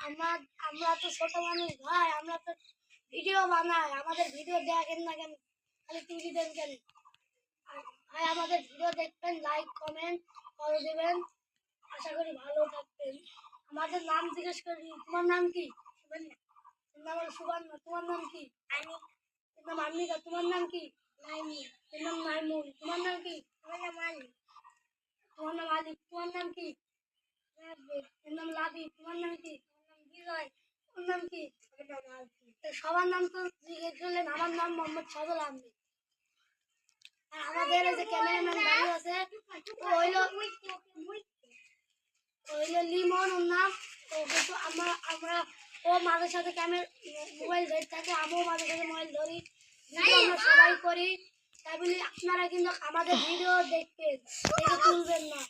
আমরা আমরা তো ছোট মানুষ ভাই, আমরা তো ভিডিও বানাই, আমাদের ভিডিও দেখেন না কেন, খালি টিভি দেন কেন? ভাই আমাদের ভিডিও দেখবেন, লাইক কমেন্ট ফলো দেবেন, আশা করি ভালো থাকবেন। আমাদের নাম জিজ্ঞেস করি, তোমার নাম কি? নাম হলো সুবর্ণ, তোমার নাম কি? নাম আন্মিকা, তোমার নাম কি? নাম নাইমুল, তোমার নাম কি? তোমার নাম আলিফ, তোমার নাম কি? নাম লাবি, তোমার নাম কি? বিজয়, তোমার নাম কি? সবার নাম তো জিজ্ঞেস করলেন। আমার নাম মোহাম্মদ সজল আহমেদ। আর আমাদের যে ক্যামেরাম্যান দাঁড়িয়ে আছে হইলো লিমন, ওর নাম। ও কিন্তু আমরা ও মাঝে সাথে মোবাইল ধরে থাকে, আমিও মাঝে সাথে মোবাইল ধরি, আমরা সবাই করি। তাই বলি আপনারা কিন্তু আমাদের ভিডিও দেখবেন, দেখে তুলবেন না।